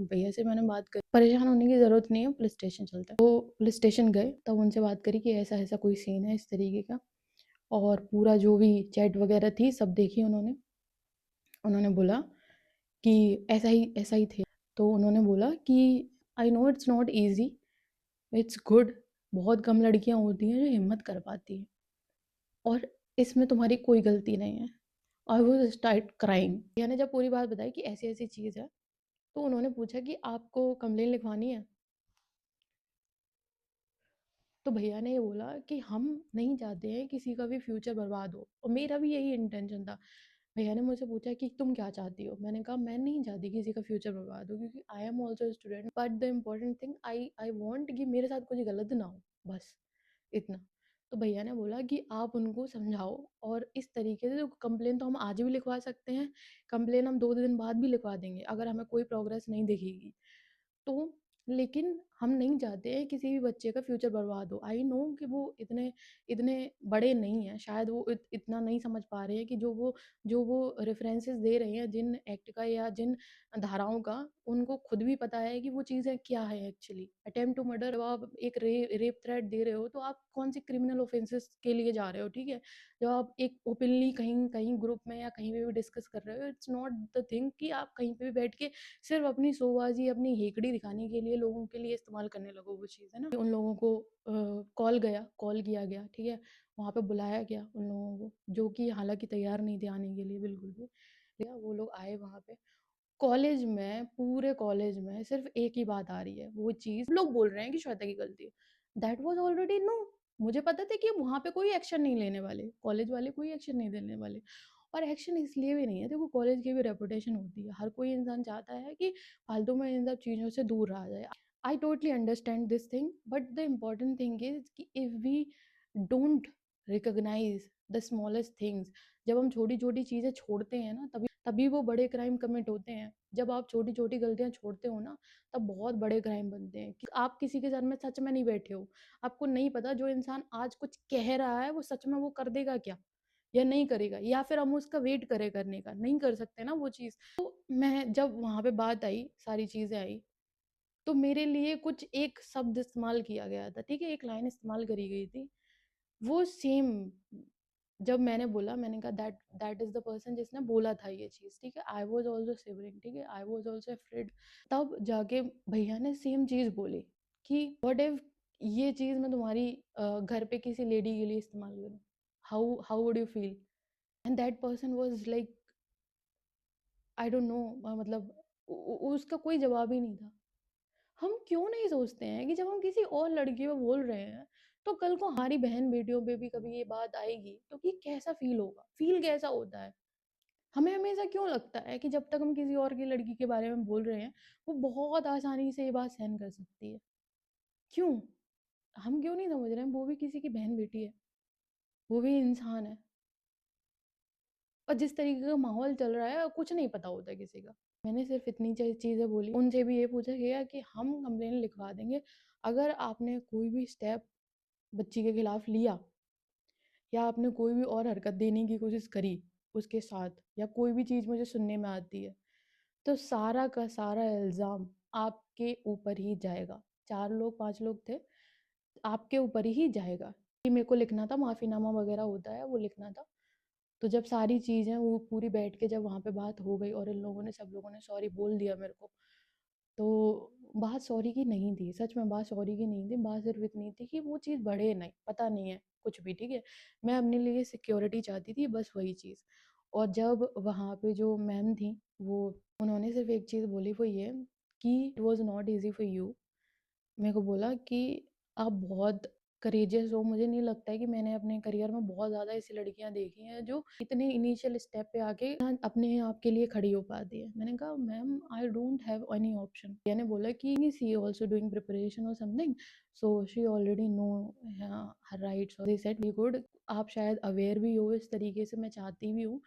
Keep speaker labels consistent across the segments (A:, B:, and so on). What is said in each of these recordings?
A: भैया से मैंने बात करी, परेशान होने की ज़रूरत नहीं है, पुलिस स्टेशन चलते हैं। तो पुलिस स्टेशन गए, तब उनसे बात करी कि ऐसा-ऐसा कोई सीन है इस तरीके का, और पूरा जो भी चैट वगैरह थी सब देखी उन्होंने। उन्होंने बोला कि ऐसा ही थे। तो उन्होंने बोला कि I know it's not easy, it's good, बहुत कम लड़कियाँ होती हैं जो हिम्मत कर पाती हैं, और इसमें तुम्हारी कोई गलती नहीं है। I was start crying. भैया ने जब पूरी बात बताई कि ऐसी-ऐसी चीज़ है, तो उन्होंने पूछा कि आपको कंप्लेंट लिखवानी है? तो भैया ने ये बोला कि हम नहीं चाहते हैं किसी का भी फ्यूचर बर्बाद हो, और मेरा भी यही इंटेंशन था। भैया ने मुझसे पूछा कि तुम क्या चाहती हो? मैंने कहा मैं नहीं चाहती किसी का फ्यूचर बर्बाद हो, क्योंकि I am also student, but the important thing I I want कि मेरे साथ कुछ गलत ना हो, बस इतना। तो भैया ने बोला कि आप उनको समझाओ, और इस तरीके से, तो कंप्लेन तो हम आज भी लिखवा सकते हैं, कंप्लेन हम 2 दिन बाद भी लिखवा देंगे अगर हमें कोई प्रोग्रेस नहीं दिखेगी तो। लेकिन हम नहीं चाहते हैं किसी भी बच्चे का फ्यूचर बर्बाद हो। आई नो कि वो इतने इतने बड़े नहीं हैं, शायद वो इतना नहीं समझ पा रहे हैं कि जो वो रेफरेंसेस दे रहे हैं जिन एक्ट का या जिन धाराओं का, उनको खुद भी पता है कि वो चीज़ें क्या है एक्चुअली। अटेम्प्ट टू मर्डर, जब आप एक रेप थ्रेट दे रहे हो, तो आप कौन सी क्रिमिनल ऑफेंसेस के लिए जा रहे हो, ठीक है? जब आप एक ओपनली कहीं कहीं ग्रुप में या कहीं पे भी डिस्कस कर रहे हो, इट्स नॉट द थिंग कि आप कहीं पे भी बैठ के सिर्फ अपनी शोबाजी, अपनी हेकड़ी दिखाने के लिए लोगों के लिए इस्तेमाल करने लगो वो चीज़, है ना? उन लोगों को कॉल किया गया, ठीक है? वहाँ पे बुलाया गया उन लोगों को, जो कि हालाँकि तैयार नहीं थे आने के लिए बिल्कुल भी। या वो लोग आए वहाँ पे। कॉलेज में, पूरे कॉलेज में सिर्फ एक ही बात आ रही है, वो चीज़ लोग बोल रहे हैं कि श्वेता की गलती है। That was already know. मुझे पता था कि वहाँ पे कोई एक्शन नहीं लेने वाले, कॉलेज वाले कोई एक्शन नहीं लेने वाले। और एक्शन इसलिए भी नहीं है, देखो कॉलेज की भी रेपुटेशन होती है। हर कोई इंसान चाहता है कि फालतू में इन सब चीज़ों से दूर रहा जाए। I totally understand this thing, but the important thing is कि if we don't recognize the smallest things, जब हम छोटी-छोटी चीज़ें छोड़ते हैं ना, तभी तभी वो बड़े क्राइम कमिट होते हैं। जब आप छोटी-छोटी गलतियाँ छोड़ते हो ना, तब बहुत बड़े क्राइम बनते हैं। कि आप किसी के सर में सच में नहीं बैठे हो। आपको नहीं पता जो इंसान आज कुछ कह रहा है, वो सच में वो कर देगा क्या? या नहीं करेगा? या फिर हम उसका वेट करें करने का? नहीं कर सकते ना वो चीज़। तो मैं जब वहाँ पे बात आई, सारी चीज़ें आई, तो मेरे लिए कुछ एक शब्द इस्तेमाल किया गया था, ठीक है? एक लाइन इस्तेमाल करी गई थी। वो सेम जब मैंने बोला, मैंने कहा that that is the person जिसने बोला था ये चीज़, ठीक है? आई वाज़ आल्सो शिवरिंग, ठीक है? I was also afraid. तब जाके भैया ने सेम चीज़ बोली कि व्हाट इफ ये चीज़ मैं तुम्हारी घर पे किसी लेडी के लिए इस्तेमाल करूँ? How how would you feel? And that person was like, I don't know, मतलब उसका कोई जवाब ही नहीं था। हम क्यों नहीं सोचते हैं कि जब हम किसी और लड़की पे बोल रहे हैं, तो कल को हमारी बहन बेटियों पे भी कभी ये बात आएगी, तो ये कैसा फ़ील होगा? फ़ील कैसा होता है? हमें हमेशा क्यों लगता है कि जब तक हम किसी और की लड़की के बारे में बोल रहे हैं, वो बहुत आसानी से ये बात सहन कर सकती है? क्यों? हम क्यों नहीं समझ रहे हैं, वो भी किसी की बहन-बेटी है, वो भी इंसान है, और जिस तरीके का माहौल चल रहा है, कुछ नहीं पता होता किसी का। मैंने सिर्फ़ इतनी चीज़ें बोली। उनसे भी ये पूछा गया कि हम कंप्लेंट लिखवा देंगे, अगर आपने कोई भी स्टेप बच्ची के खिलाफ लिया, या आपने कोई भी और हरकत देने की कोशिश करी उसके साथ, या कोई भी चीज़ मुझे सुनने में आती है, तो सारा का सारा इल्ज़ाम आपके ऊपर ही जाएगा। 4 लोग 5 लोग थे, आपके ऊपर ही जाएगा। कि मेरे को लिखना था, माफ़ीनामा वग़ैरह होता है वो लिखना था। तो जब सारी चीज़ें वो पूरी बैठ के जब वहाँ पे बात हो गई, और इन लोगों ने, सब लोगों ने सॉरी बोल दिया मेरे को, तो बात सॉरी की नहीं थी, सच में बात सॉरी की नहीं थी, बात सिर्फ़ इतनी थी कि वो चीज़ बढ़े नहीं, पता नहीं है कुछ भी, ठीक है? मैं अपने लिए सिक्योरिटी चाहती थी, बस वही चीज़। और जब वहाँ पे जो मैम थीं, वो उन्होंने सिर्फ़ एक चीज़ बोली, वो ये कि it was not easy for you. मेरे को बोला कि आप बहुत करेजियस हो। मुझे नहीं लगता है कि मैंने अपने करियर में बहुत ज़्यादा ऐसी लड़कियाँ देखी हैं जो इतने इनिशियल स्टेप पे आके अपने आप के लिए खड़ी हो पाती है। मैंने कहा ma'am I don't have any option. भैया ने बोला कि शी आल्सो डूइंग प्रिपरेशन और something, so she already know her rights. They said we good, आप शायद अवेयर भी हो इस तरीके से। मैं चाहती भी हूँ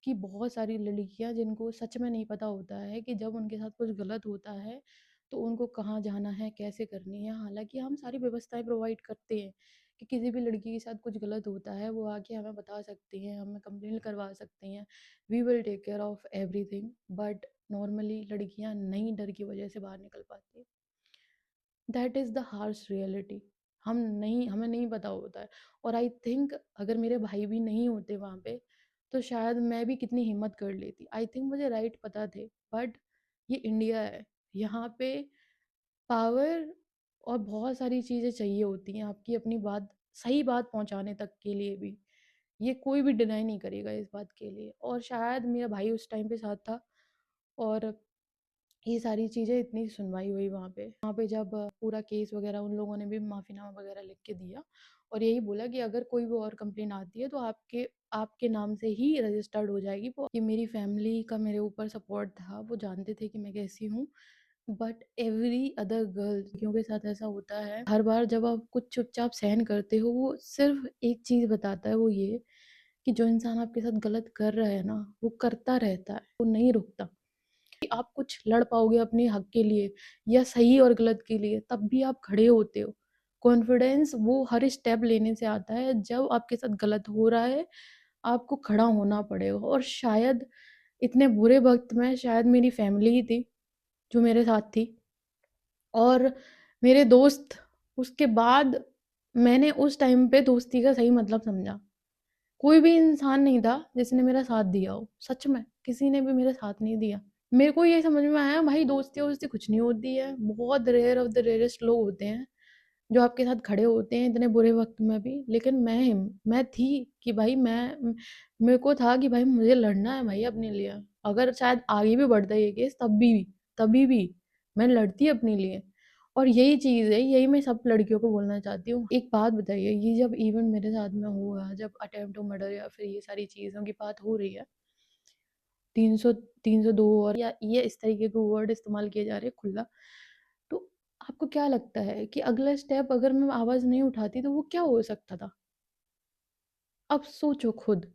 A: कि बहुत सारी लड़कियाँ जिनको सच में नहीं पता होता है कि जब उनके साथ कुछ गलत होता है, तो उनको कहाँ जाना है, कैसे करनी है। हालाँकि हम सारी व्यवस्थाएँ प्रोवाइड करते हैं कि किसी भी लड़की के साथ कुछ गलत होता है, वो आके हमें बता सकती हैं, हमें कंप्लेंट करवा सकती हैं। We will take care of everything, but normally लड़कियां नहीं डर की वजह से बाहर निकल पाती। That is the harsh reality. हमें नहीं पता होता है। और आई थिंक अगर मेरे भाई भी नहीं होते वहाँ पे, तो शायद मैं भी कितनी हिम्मत कर लेती। आई थिंक मुझे राइट पता थे, बट ये इंडिया है। यहाँ पे पावर और बहुत सारी चीज़ें चाहिए होती हैं आपकी अपनी बात, सही बात पहुँचाने तक के लिए भी। ये कोई भी डिनाई नहीं करेगा इस बात के लिए, और शायद मेरा भाई उस टाइम पे साथ था, और ये सारी चीज़ें इतनी सुनवाई हुई वहाँ पे। वहाँ पे जब पूरा केस वगैरह उन लोगों ने भी माफ़ीनामा वगैरह लिख के दिया, और यही बोला कि अगर कोई भी और कंप्लेंट आती है तो आपके आपके नाम से ही रजिस्टर्ड हो जाएगी। कि मेरी फैमिली का मेरे ऊपर सपोर्ट था, वो जानते थे कि मैं कैसी हूँ। बट एवरी अदर गर्ल, लड़कियों के साथ ऐसा होता है। हर बार जब आप कुछ चुपचाप सहन करते हो, वो सिर्फ एक चीज़ बताता है, वो ये कि जो इंसान आपके साथ गलत कर रहा है ना, वो करता रहता है, वो नहीं रुकता। कि आप कुछ लड़ पाओगे अपने हक के लिए या सही और गलत के लिए, तब भी आप खड़े होते हो। कॉन्फिडेंस वो हर स्टेप लेने से आता है जब आपके साथ गलत हो रहा है, आपको खड़ा होना पड़ेगा। और शायद इतने बुरे वक्त में शायद मेरी फैमिली ही थी जो मेरे साथ थी, और मेरे दोस्त। उसके बाद मैंने उस टाइम पे दोस्ती का सही मतलब समझा। कोई भी इंसान नहीं था जिसने मेरा साथ दिया हो, सच में किसी ने भी मेरा साथ नहीं दिया। मेरे को ये समझ में आया, भाई दोस्ती वोस्ती कुछ नहीं होती है। बहुत रेयर ऑफ द रेयरेस्ट लोग होते हैं जो आपके साथ खड़े होते हैं इतने बुरे वक्त में भी। लेकिन मैं थी कि भाई मेरे को था कि भाई मुझे लड़ना है भाई अपने लिए। अगर शायद आगे भी बढ़ता ये केस, तभी भी मैं लड़ती अपने लिए। और यही चीज़ है, यही मैं सब लड़कियों को बोलना चाहती हूँ। एक बात बताइए, ये जब इवेंट मेरे साथ में हुआ, जब अटेम्प्ट टू मर्डर या फिर ये सारी चीज़ों की बात हो रही है, 300 302 और या ये इस तरीके के वर्ड इस्तेमाल किए जा रहे हैं खुला, तो आपको क्या लगता है कि अगला स्टेप अगर मैं आवाज़ नहीं उठाती तो वो क्या हो सकता था? अब सोचो खुद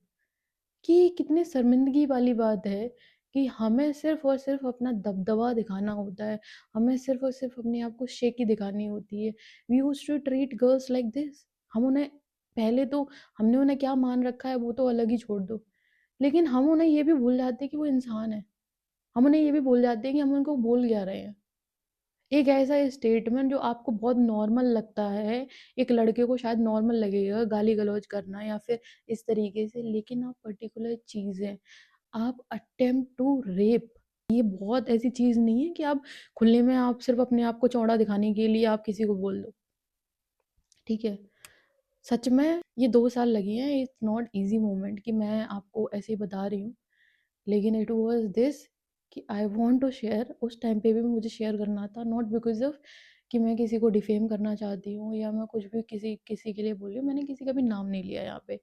A: कि कितनी शर्मिंदगी वाली बात है कि हमें सिर्फ़ और सिर्फ़ अपना दबदबा दिखाना होता है। हमें सिर्फ़ और सिर्फ़ अपने आप को शेकी दिखानी होती है। We used to treat girls like this. हम उन्हें पहले तो हमने उन्हें क्या मान रखा है वो तो अलग ही छोड़ दो। लेकिन हम उन्हें ये भी भूल जाते हैं कि वो इंसान है। हम उन्हें ये भी भूल जाते हैं कि हम उनको बोल क्या रहे हैं। एक ऐसा स्टेटमेंट जो आपको बहुत नॉर्मल लगता है, एक लड़के को शायद नॉर्मल लगेगा गाली-गलौज करना या फिर इस तरीके से, लेकिन आप पर्टिकुलर चीज़ें, आप अटेम्प्ट टू रेप, ये बहुत ऐसी चीज़ नहीं है कि आप खुले में आप सिर्फ़ अपने आप को चौड़ा दिखाने के लिए आप किसी को बोल दो, ठीक है? सच में ये 2 साल लगे हैं, इट्स नॉट ईज़ी मोमेंट कि मैं आपको ऐसे ही बता रही हूँ। लेकिन इट वाज़ दिस कि आई वांट टू शेयर। उस टाइम पे भी मुझे शेयर करना था, नॉट बिकॉज़ ऑफ कि मैं किसी को डिफेम करना चाहती हूँ या मैं कुछ भी किसी किसी के लिए बोल रही हूँ। मैंने किसी का भी नाम नहीं लिया यहाँ पे।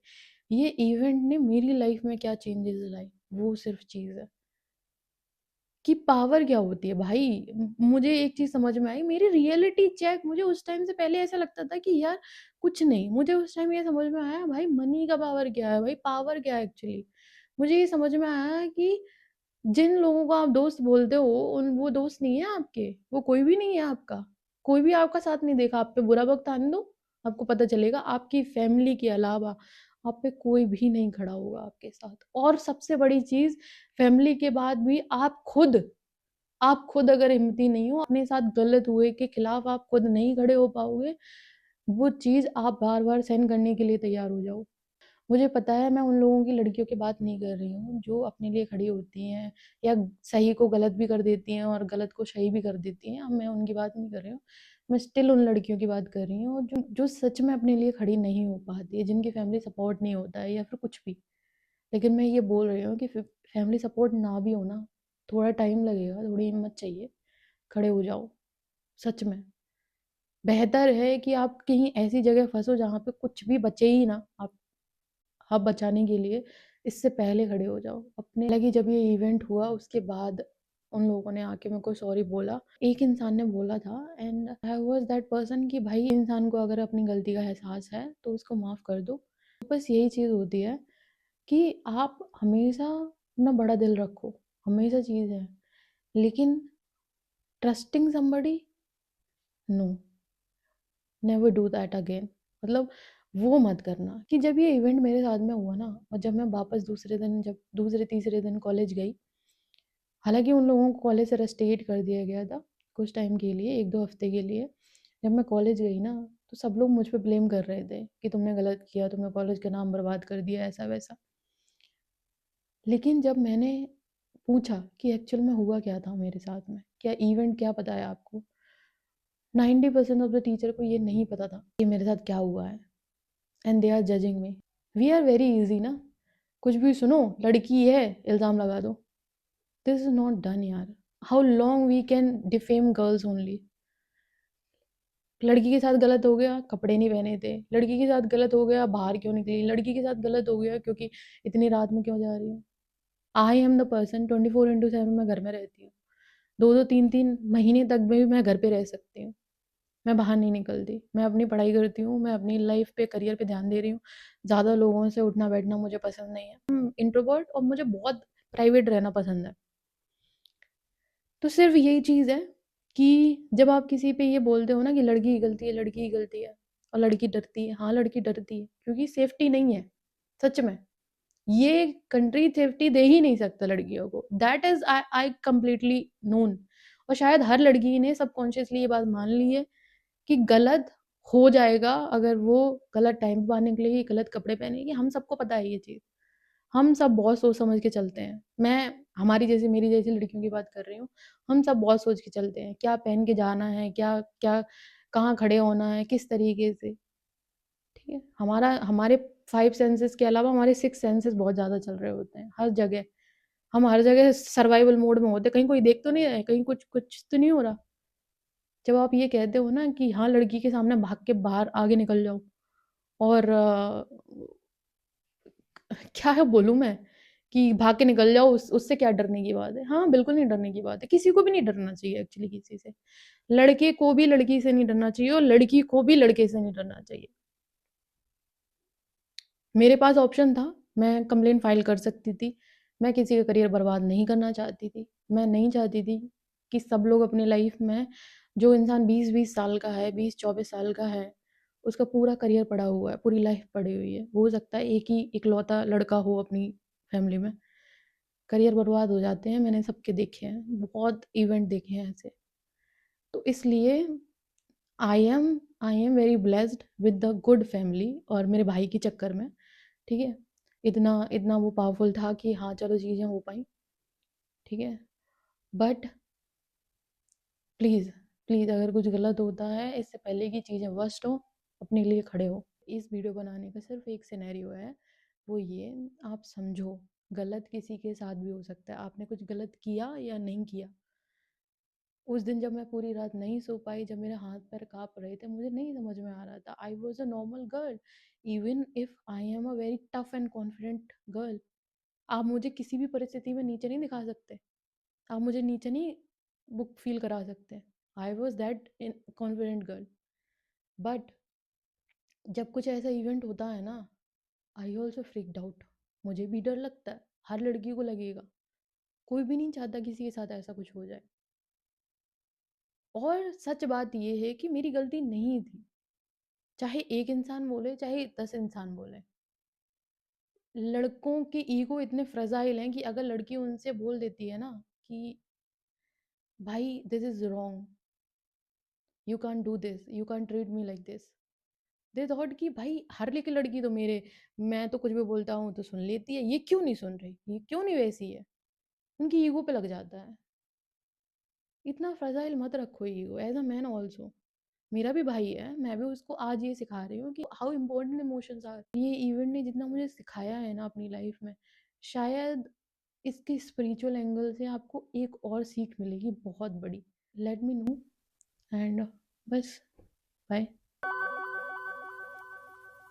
A: ये इवेंट ने मेरी लाइफ़ में क्या चेंजेज़ लाई, वो सिर्फ़ चीज़ है कि पावर क्या होती है भाई। मुझे एक चीज़ समझ में आई, मेरी रियलिटी चेक। मुझे उस टाइम से पहले ऐसा लगता था कि यार कुछ नहीं। मुझे उस टाइम ये समझ में आया भाई मनी का पावर क्या है, भाई पावर क्या है एक्चुअली। मुझे ये समझ में आया कि जिन लोगों को आप दोस्त बोलते हो, उन वो दोस्त नहीं है आपके, वो कोई भी नहीं है आपका। कोई भी आपका साथ नहीं देगा। आप पे बुरा वक़्त आने दो, आपको पता चलेगा आपकी फैमिली के अलावा आप पे कोई भी नहीं खड़ा होगा आपके साथ। और सबसे बड़ी चीज़, फैमिली के बाद भी आप खुद अगर हिम्मती नहीं हो, अपने साथ गलत हुए के खिलाफ आप खुद नहीं खड़े हो पाओगे, वो चीज़ आप बार-बार सहन करने के लिए तैयार हो जाओ। मुझे पता है मैं उन लोगों की लड़कियों की बात नहीं कर रही हूँ, जो अपने लिए खड़ी होती हैं या सही को गलत भी कर देती हैं और गलत को सही भी कर देती हैं। अब मैं उनकी बात नहीं कर रही हूँ। मैं स्टिल उन लड़कियों की बात कर रही हूँ जो जो सच में अपने लिए खड़ी नहीं हो पाती है, जिनकी फैमिली सपोर्ट नहीं होता है या फिर कुछ भी। लेकिन मैं ये बोल रही हूँ कि फैमिली सपोर्ट ना भी हो ना, थोड़ा टाइम लगेगा, थोड़ी हिम्मत चाहिए, खड़े हो जाओ, सच में। बेहतर है कि आप कहीं ऐसी जगह फँसो जहाँ पे कुछ भी बचे ही ना, आप बचाने के लिए इससे पहले खड़े हो जाओ अपने। हालाँकि जब ये इवेंट हुआ उसके बाद उन लोगों ने आके मेरे को सॉरी बोला। एक इंसान ने बोला था, and I was that person कि भाई इंसान को अगर अपनी गलती का एहसास है तो उसको माफ़ कर दो। बस यही चीज़ होती है कि आप हमेशा अपना बड़ा दिल रखो, हमेशा चीज़ है। लेकिन trusting somebody, no, never do that again. मतलब वो मत करना। कि जब ये इवेंट मेरे साथ में हुआ ना, और जब मैं वापस दूसरे दिन, जब दूसरे तीसरे दिन कॉलेज गई, हालाँकि उन लोगों को कॉलेज से रस्टिकेट कर दिया गया था कुछ टाइम के लिए, 1-2 हफ्ते के लिए। जब मैं कॉलेज गई ना, तो सब लोग मुझ पे ब्लेम कर रहे थे कि तुमने गलत किया, तुमने कॉलेज का नाम बर्बाद कर दिया, ऐसा-वैसा। लेकिन जब मैंने पूछा कि एक्चुअल में हुआ क्या था मेरे साथ में, क्या इवेंट क्या पता है आपको? 90% ऑफ द टीचर को ये नहीं पता था कि मेरे साथ क्या हुआ है, and they are judging me. We are very easy ना, कुछ भी सुनो, लड़की है, इल्ज़ाम लगा दो। दिस इज़ नॉट डन यार। How long we can defame girls only? लड़की के साथ गलत हो गया, कपड़े नहीं पहने थे। लड़की के साथ गलत हो गया, बाहर क्यों निकली? लड़की के साथ गलत हो गया क्योंकि इतनी रात में क्यों जा रही हूँ? आई एम द पर्सन 24/7 मैं घर में रहती हूँ। 2-2 3-3 महीने तक भी मैं घर पे रह सकती हूँ। मैं बाहर नहीं निकलती। मैं अपनी पढ़ाई करती हूँ, मैं अपनी लाइफ़ पे, करियर पे ध्यान दे रही हूँ। ज़्यादा लोगों से उठना-बैठना मुझे पसंद नहीं है। इंट्रोवर्ट और मुझे बहुत प्राइवेट रहना पसंद है। तो सिर्फ़ यही चीज़ है कि जब आप किसी पे ये बोलते हो ना कि लड़की की गलती है, लड़की की गलती है और लड़की डरती है। हाँ, लड़की डरती है क्योंकि सेफ्टी नहीं है, सच में। ये कंट्री सेफ्टी दे ही नहीं सकता लड़कियों को। That is I I completely known. और शायद हर लड़की ने सबकॉन्शियसली ये बात मान ली है कि गलत हो जाएगा अगर वो गलत टाइम पे बाहर निकलेगी, गलत कपड़े पहनेगी। हम सबको पता है ये चीज़। हम सब बहुत सोच समझ के चलते हैं। मैं हमारी जैसी मेरी जैसी लड़कियों की बात कर रही हूँ। हम सब बहुत सोच के चलते हैं, क्या पहन के जाना है, क्या क्या कहाँ खड़े होना है, किस तरीके से, ठीक है? हमारे 5 सेंसेस के अलावा हमारे 6 सेंसेस बहुत ज़्यादा चल रहे होते हैं, हर जगह। हम हर जगह सर्वाइवल मोड में होते हैं, कहीं कोई देख तो नहीं रहा है, कहीं कुछ कुछ तो नहीं हो रहा। जब आप ये कहते हो ना कि हाँ, लड़की के सामने भाग के बाहर आगे निकल जाओ और क्या बोलूँ मैं कि भाग के निकल जाओ उससे क्या डरने की बात है? हाँ, बिल्कुल नहीं डरने की बात है। किसी को भी नहीं डरना चाहिए एक्चुअली किसी से। लड़के को भी लड़की से नहीं डरना चाहिए और लड़की को भी लड़के से नहीं डरना चाहिए। मेरे पास ऑप्शन था, मैं कंप्लेंट फाइल कर सकती थी। मैं किसी का करियर बर्बाद नहीं करना चाहती थी। मैं नहीं चाहती थी कि सब लोग अपनी लाइफ में जो इंसान 20-20 साल का है, 20-24 साल का है, उसका पूरा करियर पड़ा हुआ है, पूरी लाइफ पड़ी हुई है। हो सकता है एक ही इकलौता लड़का हो अपनी फैमिली में। करियर बर्बाद हो जाते हैं, मैंने सबके देखे हैं, बहुत इवेंट देखे हैं ऐसे। तो इसलिए I am I am very blessed with the good family और मेरे भाई के चक्कर में, ठीक है? इतना इतना वो पावरफुल था कि हाँ, चलो चीज़ें हो पाई, ठीक है? बट प्लीज़, प्लीज़ अगर कुछ गलत होता है, इससे पहले कि चीज़ें वर्स्ट हो, अपने लिए खड़े हो। इस वीडियो बनाने का सिर्फ़ एक सिनेरियो है, वो ये आप समझो, गलत किसी के साथ भी हो सकता है। आपने कुछ गलत किया या नहीं किया। उस दिन जब मैं पूरी रात नहीं सो पाई, जब मेरे हाथ-पैर काँप रहे थे, मुझे नहीं समझ में आ रहा था। I was a normal girl, even if I am a very tough and confident girl. आप मुझे किसी भी परिस्थिति में नीचे नहीं दिखा सकते। आप मुझे नीचे नहीं बुक फ़ील करा सकते। I was that in confident girl. But जब कुछ ऐसा इवेंट होता है ना, आई ऑल्सो फ्रीक्ड आउट। मुझे भी डर लगता है, हर लड़की को लगेगा। कोई भी नहीं चाहता किसी के साथ ऐसा कुछ हो जाए। और सच बात ये है कि मेरी गलती नहीं थी। चाहे 1 इंसान बोले, चाहे 10 इंसान बोले। लड़कों के ईगो इतने फ्रजाइल हैं कि अगर लड़की उनसे बोल देती है ना कि भाई this is wrong, you can't do this, you can't treat me like this. They thought कि भाई हर लेके लड़की तो मेरे, मैं तो कुछ भी बोलता हूँ तो सुन लेती है, ये क्यों नहीं सुन रही? ये क्यों नहीं वैसी है? उनकी ईगो पे लग जाता है। इतना फ्रजाइल मत रखो ego, as a man also. मेरा भी भाई है, मैं भी उसको आज ये सिखा रही हूँ कि हाउ इम्पोर्टेंट इमोशंस आर। ये इवेंट ने जितना मुझे सिखाया है ना अपनी लाइफ में, शायद इसके स्पिरिचुअल एंगल से आपको एक और सीख मिलेगी बहुत बड़ी। लेट मी नो एंड बस बाय।